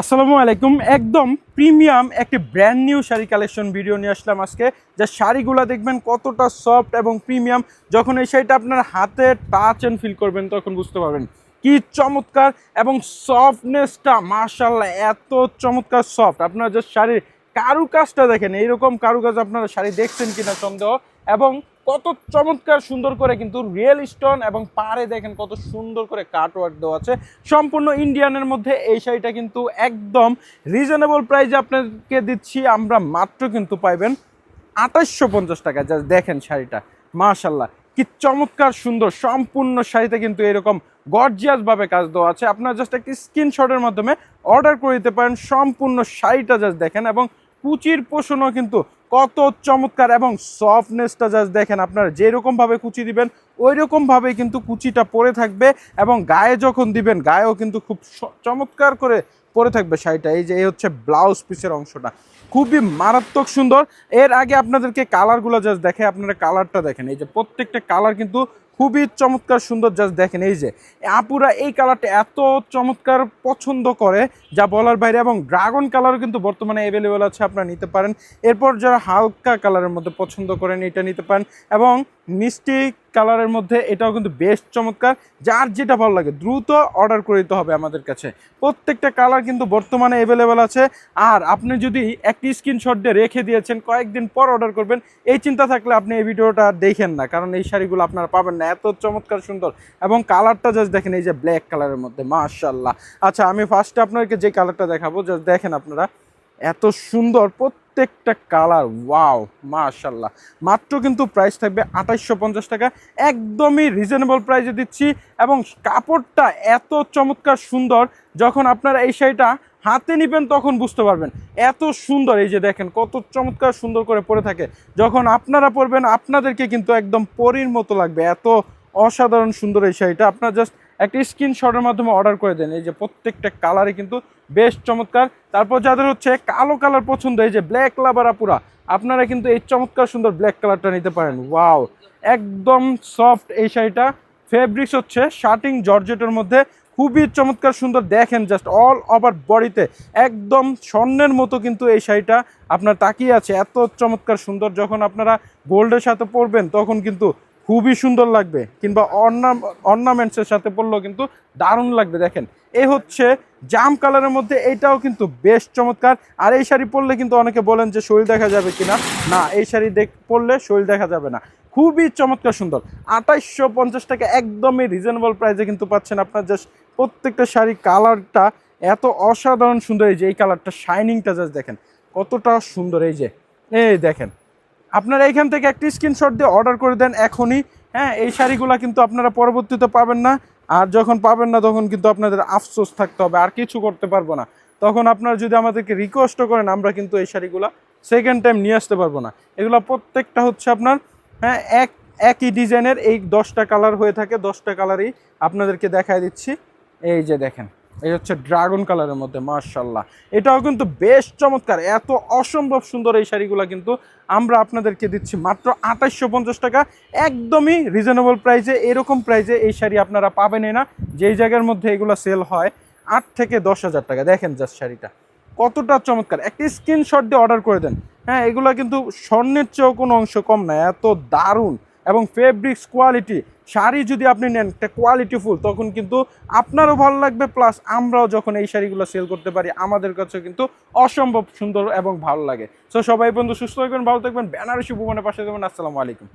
আসসালামু আলাইকুম। একদম প্রিমিয়াম একটি brand new sari collection video নিয়ে আসলাম আজকে। যা শাড়িগুলো দেখবেন কতটা সফট এবং প্রিমিয়াম। যখন এই শাড়িটা আপনার হাতে টাচ অ্যান্ড ফিল করবেন তখন বুঝতে পারবেন কি চমৎকার এবং সফটনেসটা মাশাআল্লাহ এত চমৎকার সফট। আপনারা যে শাড়ির কারুকাজটা দেখেন, এইরকম কারুকাজ আপনারা শাড়ি দেখছেন কিনা সন্দেহ। এবং কত চমৎকার সুন্দর করে কিন্তু রিয়েল স্টোন এবং পাড়ে দেখেন কত সুন্দর করে কাটওয়ার্ক দেওয়া আছে। সম্পূর্ণ ইন্ডিয়ানের মধ্যে এই শাড়িটা কিন্তু একদম রিজনেবল প্রাইসে আপনাদেরকে দিচ্ছি আমরা। মাত্র কিন্তু পাইবেন 2850 টাকা। জাস্ট দেখেন শাড়িটা মাশাআল্লাহ কি চমৎকার সুন্দর। সম্পূর্ণ শাড়িতে কিন্তু এরকম গর্জিয়াস ভাবে কাজ দেওয়া আছে। আপনারা জাস্ট একটি স্ক্রিনশটের মাধ্যমে অর্ডার করে দিতে পারেন। সম্পূর্ণ শাড়িটা জাস্ট দেখেন এবং কুচির পোষণও কিন্তু কত চমৎকার এবং সফটনেসটা জাস্ট দেখেন। আপনারা যেরকমভাবে কুচি দিবেন ওই রকমভাবেই কিন্তু কুচিটা পরে থাকবে এবং গায়ে যখন দিবেন গায়েও কিন্তু খুব চমৎকার করে পরে থাকবে শাড়িটা। এই যে এই হচ্ছে ব্লাউজ পিসের অংশটা, খুবই মারাত্মক সুন্দর। এর আগে আপনাদেরকে কালারগুলো জাস্ট দেখে, আপনারা কালারটা দেখেন। এই যে প্রত্যেকটা কালার কিন্তু খুবই চমৎকার সুন্দর। জাস্ট দেখেন এই যে আপুরা এই কালারটা এত চমৎকার পছন্দ করে যা বলার বাইরে। এবং ড্রাগন কালারও কিন্তু বর্তমানে অ্যাভেলেবেল আছে, আপনারা নিতে পারেন। এরপর যারা হালকা কালারের মধ্যে পছন্দ করেন এটা নিতে পারেন। এবং মিষ্টি কালারের মধ্যে এটাও কিন্তু বেশ চমৎকার। যার যেটা ভালো লাগে দ্রুত অর্ডার করে দিতে হবে আমাদের কাছে। প্রত্যেকটা কালার কিন্তু বর্তমানে অ্যাভেলেবেল আছে। আর আপনি যদি একটি স্ক্রিনশট দিয়ে রেখে দিয়েছেন কয়েকদিন পর অর্ডার করবেন, এই চিন্তা থাকলে আপনি এই ভিডিওটা দেখেন না, কারণ এই শাড়িগুলো আপনারা পাবেন না। এত চমৎকার সুন্দর এবং কালারটা জাস্ট দেখেন এই যে ব্ল্যাক কালারের মধ্যে মাশাআল্লাহ। আচ্ছা, আমি ফার্স্টে আপনাদেরকে যে কালারটা দেখাবো জাস্ট দেখেন আপনারা, এত সুন্দর প্রত্যেকটা কালার, ওয়াও মাশাআল্লাহ। মাত্র কিন্তু প্রাইস থাকবে 2850 টাকা, একদমই রিজনেবল প্রাইসে দিচ্ছি। এবং কাপড়টা এত চমৎকার সুন্দর, যখন আপনারা এই শাড়িটা হাতে নিবেন তখন বুঝতে পারবেন এত সুন্দর। এই যে দেখেন কত চমৎকার সুন্দর করে পরে থাকে। যখন আপনারা পরবেন আপনাদেরকে কিন্তু একদম পরীর মতো লাগবে। এত অসাধারণ সুন্দর এই শাড়িটা। আপনারা জাস্ট একটা স্ক্রিনশটের মাধ্যমে অর্ডার করে দেন। এই যে প্রত্যেকটা কালারে কিন্তু বেশ চমৎকার। তারপর যাদের হচ্ছে কালো কালার পছন্দ, এই যে ব্ল্যাক লাভার আপুরা, আপনারা কিন্তু এই চমৎকার সুন্দর ব্ল্যাক কালারটা নিতে পারেন। ওয়াও, একদম সফট এই শাড়িটা। ফেব্রিক্স হচ্ছে শার্টিং জর্জেটের মধ্যে, খুবই চমৎকার সুন্দর। দেখেন জাস্ট অল ওভার বডিতে একদম স্বর্ণের মতো কিন্তু এই শাড়িটা আপনার তাকিয়ে আছে। এত চমৎকার সুন্দর। যখন আপনারা গোল্ডের সাথে পরবেন তখন কিন্তু খুবই সুন্দর লাগবে, কিংবা অর্নামেন্টসের সাথে পরলেও কিন্তু দারুণ লাগবে। দেখেন এই হচ্ছে জাম কালারের মধ্যে, এইটাও কিন্তু বেশ চমৎকার। আর এই শাড়ি পরলে কিন্তু অনেকে বলেন যে শরীর দেখা যাবে কিনা, না এই শাড়ি পরলে শরীর দেখা যাবে না। খুবই চমৎকার সুন্দর। 2850 টাকা একদমই রিজনেবল প্রাইসে কিন্তু পাচ্ছেন আপনার। জাস্ট প্রত্যেকটা শাড়ি কালারটা এত অসাধারণ সুন্দর। এই যে এই কালারটা শাইনিংটা জাস্ট দেখেন কতটা সুন্দর। এই যে এই দেখেন, আপনারা এইখান থেকে একটি স্ক্রিনশট দিয়ে অর্ডার করে দেন এখনই। হ্যাঁ, এই শাড়িগুলো কিন্তু আপনারা পরবর্তীতে পাবেন না। আর যখন পাবেন না তখন কিন্তু আপনাদের আফসোস থাকতে হবে, আর কিছু করতে পারবো না। তখন আপনারা যদি আমাদেরকে রিকোয়েস্ট করেন আমরা কিন্তু এই শাড়িগুলো সেকেন্ড টাইম নিয়ে আসতে পারবো না। এগুলো প্রত্যেকটা হচ্ছে আপনার হ্যাঁ একই ডিজাইনের। এই 10টা কালার হয়ে থাকে, 10টা কালারই আপনাদেরকে দেখায় দিচ্ছি। এই যে দেখেন, এই হচ্ছে ড্রাগন কালারের মধ্যে মাশাআল্লাহ। এটাও কিন্তু বেশ চমৎকার। এত অসম্ভব সুন্দর এই শাড়িগুলো কিন্তু আমরা আপনাদেরকে দিচ্ছি মাত্র 2850 টাকা, একদমই রিজনেবল প্রাইসে। এরকম প্রাইসে এই শাড়ি আপনারা পাবেনই না। যেই জায়গার মধ্যে এগুলো সেল হয় 8 থেকে 10,000 টাকা। দেখেন জাস্ট শাড়িটা কতটা চমৎকার। একটি স্ক্রিনশট দিয়ে অর্ডার করে দেন। হ্যাঁ, এগুলো কিন্তু স্বর্ণের চেয়েও কোনো অংশ কম না, এত দারুণ। এবং ফেব্রিক্স কোয়ালিটি, শাড়ি যদি আপনি নেন একটা কোয়ালিটিফুল, তখন কিন্তু আপনারও ভালো লাগবে, প্লাস আমরাও যখন এই শাড়িগুলো সেল করতে পারি আমাদের কাছেও কিন্তু অসম্ভব সুন্দর এবং ভালো লাগে। সো সবাই বন্ধু সুস্থ থাকবেন, ভালো থাকবেন, বেনারসি ভুবনের পাশে থাকবেন। আসসালামু আলাইকুম।